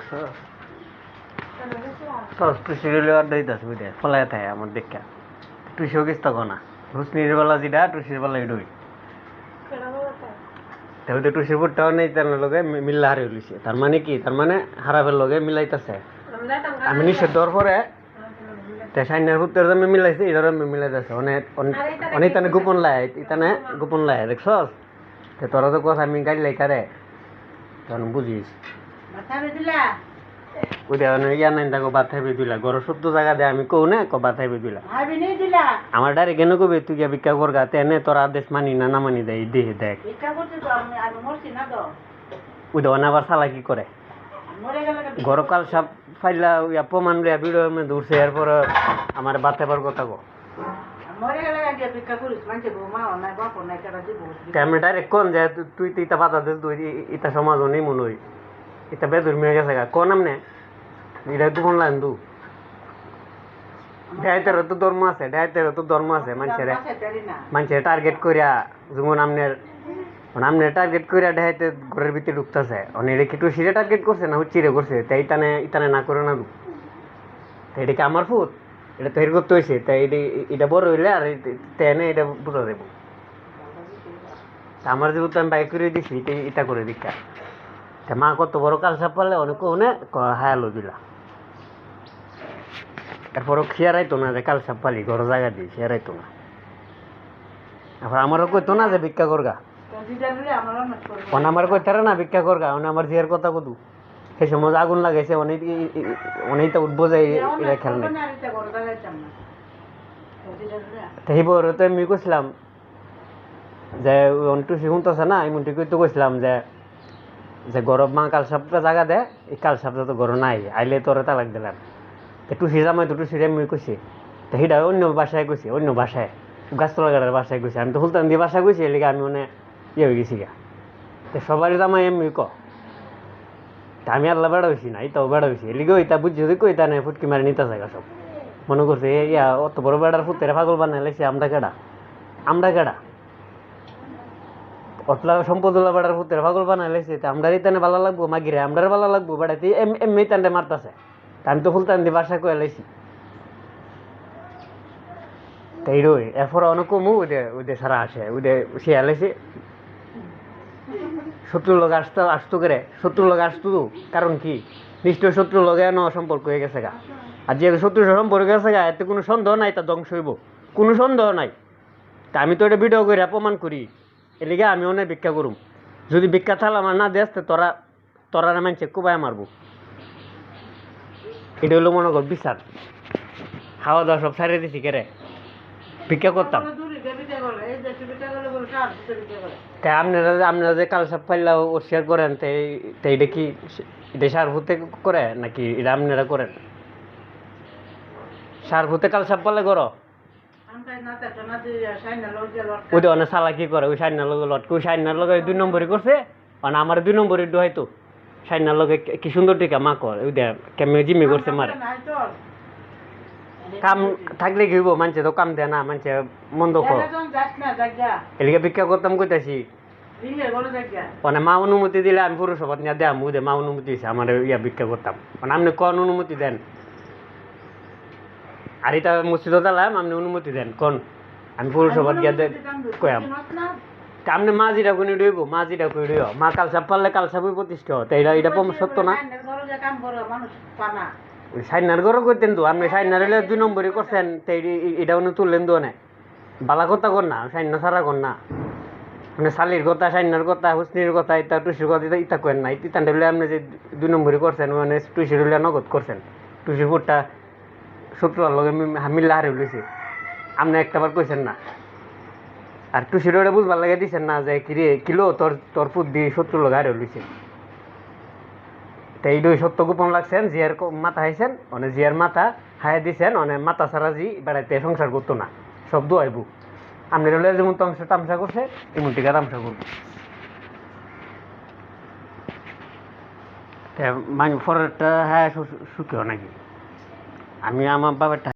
দেখছো সস টুসি রেলে অর্ডার দিতেছে বুঝে ফলায় থাকে আমার দেখা টুসিও কিস্তা কোনা হুসনির বেলা যেটা টুসির বেলা এডুই তো টুসির ফুটটাও নেই তার লগে মিল্লা হারিয়ে লইছে তার মানে কি তার মানে হারাবের লগে মিলাইতেছে আমি নিষেধ দেওয়ার পরে সাইনার ফুটের আমি মিলাইছি এটার আমি মিলাইতেছে অনেক অনেক তানে গোপন লাই ইতানে গোপন লাই দেখছস তোরা তো কথা আমি গাড়ি লাইতারে তখন বুঝিস ইয়া নাই দেখো বাদ থাকবে দিলা গরো সত্য জায়গা দে আমি কৌ না বাদ থাকবে দিলা আমার ডারে কেন কবি তুই গিয়া ভিক্ষা করগা তেনে তোর আদেশ মানি না মানি দেয় দেহে দেখ ওইটা আবার সালা কি করে গরকাল সব ফাইলা ইয়া প্রমাণ লিয়া ভিডিও দূরছে এরপর আমার বাদ থাকবার কথা গো আমি ডাইরেক্ট কোন যে তুই তো ইতা বাধা দিস তুই ইতা সমাজ নেই মনে হয় ইতা বেদুর মেয়ে গেছে কোন আমনে এটা গোপন লাইন দু ডাইতেরও তো ধর্ম আছে ডাইতেরও তো ধর্ম আছে মানুষের টার্গেট করিয়া যেমন আমনের টার্গেট করিয়া ডাইতে ঘরের ভিতরে ঢুকতেছে অনেক কি টুসিরে টার্গেট করছে না হুচিরে করছে তাই ইতানে না করে না দু তাই এটা কি আমার ফুট এটা তৈরি করতে হয়েছে তাই এটা বড় হইলে আর তেনে এটা বুঝা দেব আমার যেহেতু আমি বাইক করে দিছি এটা করে দীক্ষা মা কত বড় কালসাপ পারলে অনেক হায়ালো দিলা এরপরও খেয়ারাইতো না যে কালসাপ পালি ঘর জায়গা দিই খেয়ারাইতো না এখন আমারও কইতো না যে ভিক্ষা করগা আমার কইতারে না ভিক্ষা করগা আমার জিয়ার কথা কদু সেই সময় আগুন লাগাইছে অনেকটা উঠবো যাই এটা খেল নাই সেইবার তো আমি কইছিলাম যে টুসি শুনতেছে না এই মন্ত্রী কইতে কইছিলাম যে গরব মা কালসাপটা জায়গা দে এই কালসাপটা তো গরম নাই আইলে তোর তালাক দিলাম টুসি জামাই তো টুসি আমি কইছি তো সেটা অন্য বাসায় কইছি অন্য বাসায় গাছতলা গাড়ার বাসায় কইছি আমি তো সুলতান দিয়ে বাসায় কইছি এলিগে আমি মানে ইয়ে হয়ে গেছি গা তো সবারই জামাই এমনি আমি আল্লাহ বেড়া হয়েছি না এটাও বেড়া হয়েছি এলিগে ওইটা বুঝছি যদি কইতা নেই ফুটকি মারি নিতে জায়গা সব মনে করছে ইয়া অত বড় বেড়ার ফুটের পাগল বানাই লাইছি আমরা কেডা অতলা সম্পদুল্লা বেড়ার ফুটের পাগল বানাই লাইছে আমরা ইতানে ভালো লাগবো মাগিরে আমরা ভালো লাগবো বেড়াতে এমনি টানতে মারতাছে আমি তো ফুলতান দিয়ে বাসা কয়ে লাইছি তাই রই এরপর অনেক কমু ওইটা সারা আসে ওইটা সে এলাইছে শত্রুর লগে আসতো করে শত্রুর লগে আসতো কারণ কি নিশ্চয় শত্রুর লগে সম্পর্ক হয়ে গেছে গা আর যে শত্রুর সম্পর্ক গেছে গা এতে কোনো সন্দেহ নাই তা ধ্বংস হইব কোনো সন্দেহ নাই তা আমি তো এটা ভিডিও করে অপমান করি এলিগে আমি অনেক ভিক্ষা করুম যদি ভিক্ষা থাল আমার না দেস তোরা মানছে কুবায় মারবো এটা হলো মনে কর বিচার খাওয়া দাওয়া সব ছাড়িয়ে দিছি কেরে ভিক্ষা করতাম তাই আপনারা যে কালসাপ পাইলা ও শেয়ার করেন তাই এটা কি এটা সার ভূতে করে নাকি এটা আপনারা করেন সার ভূতে কালসাপ পালে করো ওইটা অনেক চালাকি করে ওই সাইনার লগে লটকে ওই সাইনার লগে 2 নম্বরই করছে মানে আমার 2 নম্বরই ডুহাইতো সাইনার লগে কি সুন্দর টিকা মা কর ওই দেখ কেমন জিম্মি করছে মারে কাম থাকলে কি হইব মানুষে তো কাম দেয় না মানুষে মন্দ কর এলিকে ভিক্ষা করতাম কইতাছি মানে মা অনুমতি দিলে আমি পুরসভাত নিয়ে দেয় মুদে মা অনুমতি দিছে আমার ইয়া ভিক্ষা করতাম মানে আপনি কোন অনুমতি দেন আর এটা মসজিদত আলাম আপনি অনুমতি দেন কোন আমি পুরসভাত গিয়ে কয়াম আপনি মা যেটা কোন ডইব মা যেটা কই ডইও মা কালসাপ পারলে কালসাপই প্রতিষ্ঠা তাই এটা সত্য না ওই সাইনার ঘরও করতেন তো আপনি সাইনার হলে 2 নম্বরই করছেন তাই এটা উনি তুললেন তো না বালা কথা কর না সাইনা সারা কর না মানে শালির কথা সাইনার কথা হুসনির কথা ইতা টুসির কথা ইতা করেন না ইতানটা হলে আপনি যে 2 নম্বরই করছেন মানে টুসির হলে নগদ করছেন টুসির ফুটটা শত্রুর লগে মিল্লা হারে লইছে আপনি একটাবার কইছেন না আর টুসির ওটা বুঝবার লাগে দিচ্ছেন না যে কিরে কিলো তোর ফুট দিয়ে শত্রুর লগে হারে লইছে তাই এই সত্য গোপন লাগছেন জিয়ার মাথা হাইছেন মানে জিয়ার মাথা হাই দিছেন মানে মাথা ছাড়া জি বেড়াইতে সংসার করতো না সব দোয়াইবু আপনি হলে যেমন তামসা করছে তেমন টিকা তামসা করবো মানে পরেরটা হ্যাঁ সুখেও নাকি আমি আমার বাবারটা